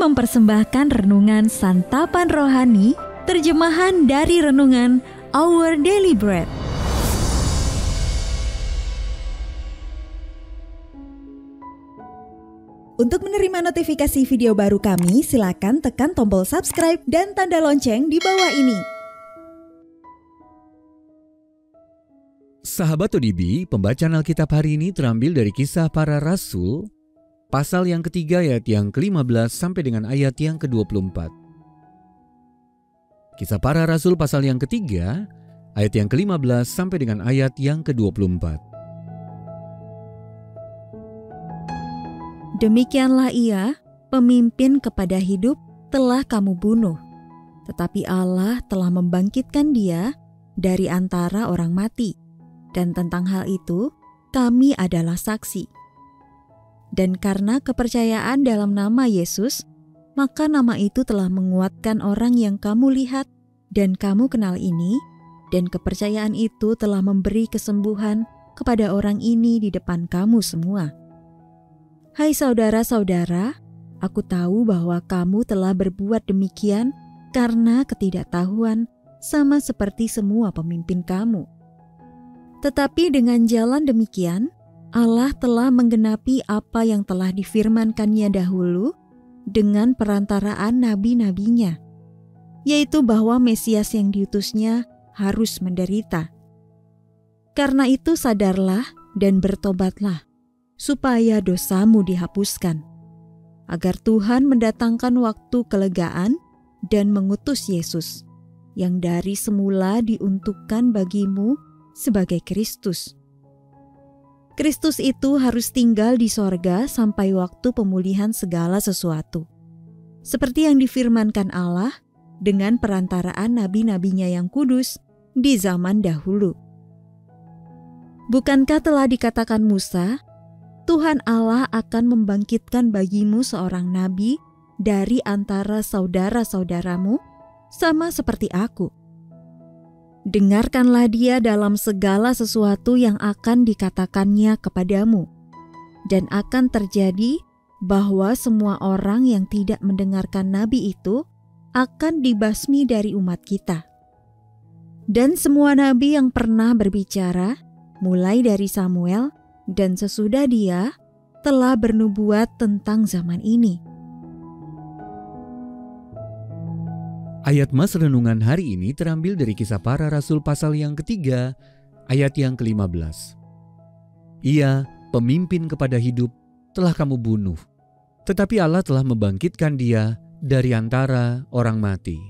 mempersembahkan renungan Santapan Rohani, terjemahan dari renungan Our Daily Bread. Untuk menerima notifikasi video baru kami, silakan tekan tombol subscribe dan tanda lonceng di bawah ini. Sahabat ODB, pembacaan Alkitab hari ini terambil dari Kisah Para Rasul, pasal yang ketiga ayat yang ke-15 sampai dengan ayat yang ke-24. Kisah Para Rasul pasal yang ketiga, ayat yang ke-15 sampai dengan ayat yang ke-24. Demikianlah ia, pemimpin kepada hidup, telah kamu bunuh. Tetapi Allah telah membangkitkan dia dari antara orang mati. Dan tentang hal itu, kami adalah saksi. Dan karena kepercayaan dalam nama Yesus, maka nama itu telah menguatkan orang yang kamu lihat dan kamu kenal ini, dan kepercayaan itu telah memberi kesembuhan kepada orang ini di depan kamu semua. Hai saudara-saudara, aku tahu bahwa kamu telah berbuat demikian karena ketidaktahuan, sama seperti semua pemimpin kamu. Tetapi dengan jalan demikian, Allah telah menggenapi apa yang telah difirmankannya dahulu dengan perantaraan nabi-nabinya, yaitu bahwa Mesias yang diutusnya harus menderita. Karena itu sadarlah dan bertobatlah, supaya dosamu dihapuskan, agar Tuhan mendatangkan waktu kelegaan dan mengutus Yesus, yang dari semula diuntukkan bagimu sebagai Kristus. Kristus itu harus tinggal di sorga sampai waktu pemulihan segala sesuatu. Seperti yang difirmankan Allah dengan perantaraan nabi-nabinya yang kudus di zaman dahulu. Bukankah telah dikatakan Musa, Tuhan Allah akan membangkitkan bagimu seorang nabi dari antara saudara-saudaramu, sama seperti aku. Dengarkanlah dia dalam segala sesuatu yang akan dikatakannya kepadamu, dan akan terjadi bahwa semua orang yang tidak mendengarkan nabi itu akan dibasmi dari umat kita. Dan semua nabi yang pernah berbicara, mulai dari Samuel dan sesudah dia, telah bernubuat tentang zaman ini. Ayat mas renungan hari ini terambil dari Kisah Para Rasul pasal yang ketiga, ayat yang ke-15. Ia, pemimpin kepada hidup, telah kamu bunuh, tetapi Allah telah membangkitkan dia dari antara orang mati.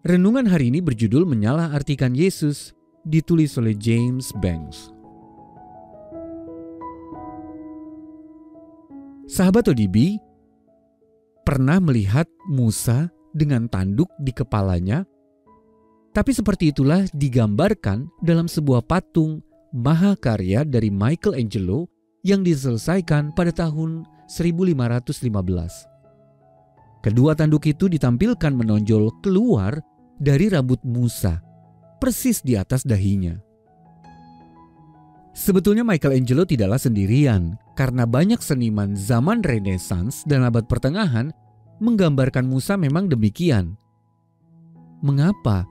Renungan hari ini berjudul Menyalahartikan Yesus, ditulis oleh James Banks. Sahabat ODB, pernah melihat Musa dengan tanduk di kepalanya? Tapi seperti itulah digambarkan dalam sebuah patung mahakarya dari Michelangelo yang diselesaikan pada tahun 1515. Kedua tanduk itu ditampilkan menonjol keluar dari rambut Musa, persis di atas dahinya. Sebetulnya Michelangelo tidaklah sendirian, karena banyak seniman zaman Renaissance dan abad pertengahan menggambarkan Musa memang demikian. Mengapa?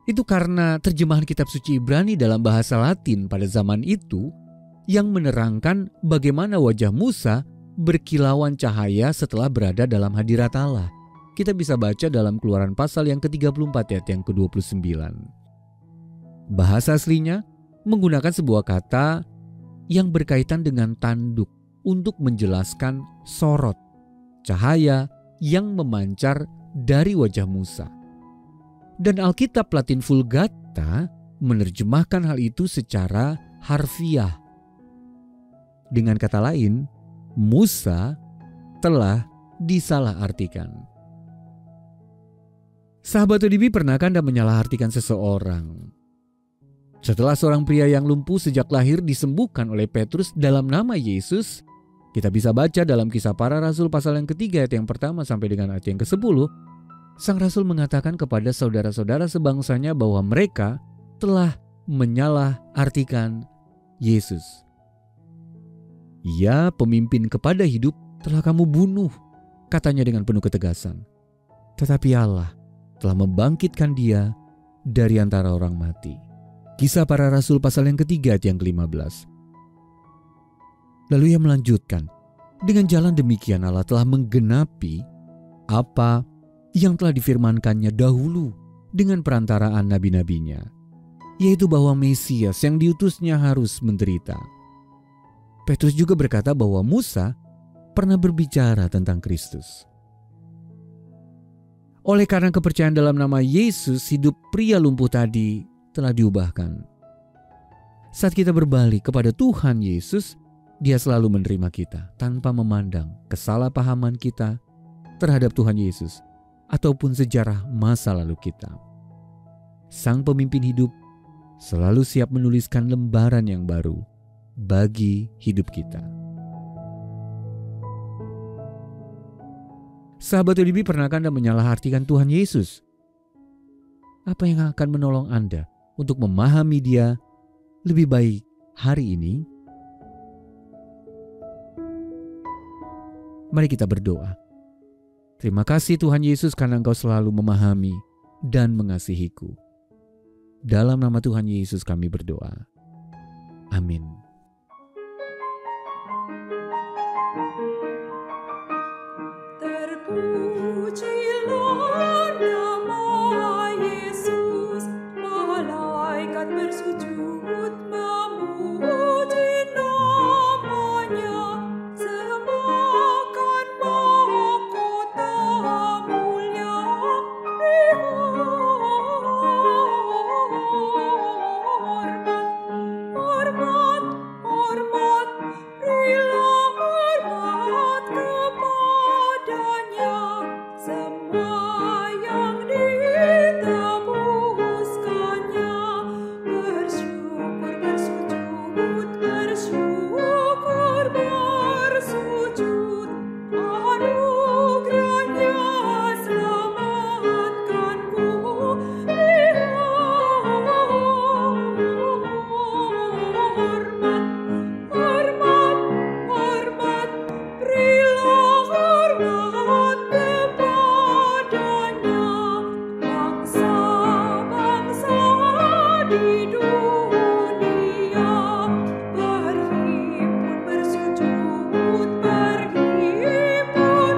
Itu karena terjemahan kitab suci Ibrani dalam bahasa Latin pada zaman itu yang menerangkan bagaimana wajah Musa berkilauan cahaya setelah berada dalam hadirat Allah. Kita bisa baca dalam Keluaran pasal yang ke-34 ayat yang ke-29. Bahasa aslinya menggunakan sebuah kata yang berkaitan dengan tanduk untuk menjelaskan sorot, cahaya yang memancar dari wajah Musa. Dan Alkitab Latin Vulgata menerjemahkan hal itu secara harfiah. Dengan kata lain, Musa telah disalahartikan. Sahabat ODB, pernahkah Anda menyalahartikan seseorang? Setelah seorang pria yang lumpuh sejak lahir disembuhkan oleh Petrus dalam nama Yesus, kita bisa baca dalam Kisah Para Rasul pasal yang ketiga ayat yang pertama sampai dengan ayat yang ke-10, Sang Rasul mengatakan kepada saudara-saudara sebangsanya bahwa mereka telah menyalahartikan Yesus. Ia, pemimpin kepada hidup, telah kamu bunuh, katanya dengan penuh ketegasan. Tetapi Allah telah membangkitkan dia dari antara orang mati. Kisah Para Rasul pasal yang ketiga ayat yang ke-15. Lalu ia melanjutkan, dengan jalan demikian Allah telah menggenapi apa yang telah difirmankannya dahulu dengan perantaraan nabi-nabinya, yaitu bahwa Mesias yang diutusnya harus menderita. Petrus juga berkata bahwa Musa pernah berbicara tentang Kristus. Oleh karena kepercayaan dalam nama Yesus, hidup pria lumpuh tadi telah diubahkan. Saat kita berbalik kepada Tuhan Yesus, Dia selalu menerima kita tanpa memandang kesalahpahaman kita terhadap Tuhan Yesus ataupun sejarah masa lalu kita. Sang pemimpin hidup selalu siap menuliskan lembaran yang baru bagi hidup kita. Sahabat ODB, pernahkah Anda menyalahartikan Tuhan Yesus? Apa yang akan menolong Anda untuk memahami Dia lebih baik hari ini? Mari kita berdoa. Terima kasih Tuhan Yesus karena Engkau selalu memahami dan mengasihiku. Dalam nama Tuhan Yesus kami berdoa. Amin. Terpujilah nama Yesus, malaikat bersujud memuji namanya, sembahkan mahkota mulia hormat, hormat, berilah hormat kepadanya, semua yang ditebuskannya, bersyukur bersujud, anugerahnya selamatkanku, hormat, hormat, berilah hormat kepadanya, bangsa-bangsa di dunia berhimpun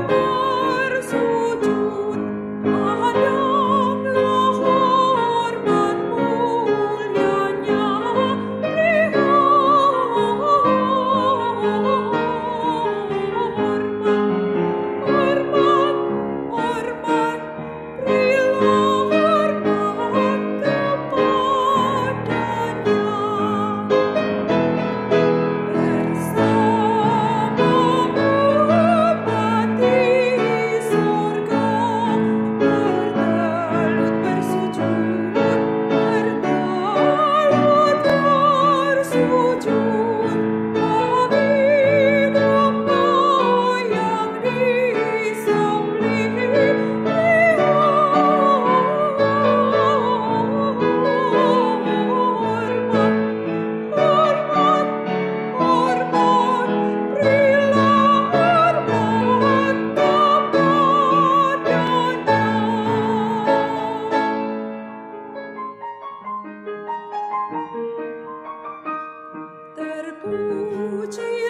bersujud, pandanglah hormat mulianya, hormat, hormat, berilah hormat kepadanya. Bersamamu umat di surga, bertelut bersujud, bagi domba yang disembelih. Hormat, hormat, berilah hormat kepadanya. Terpuji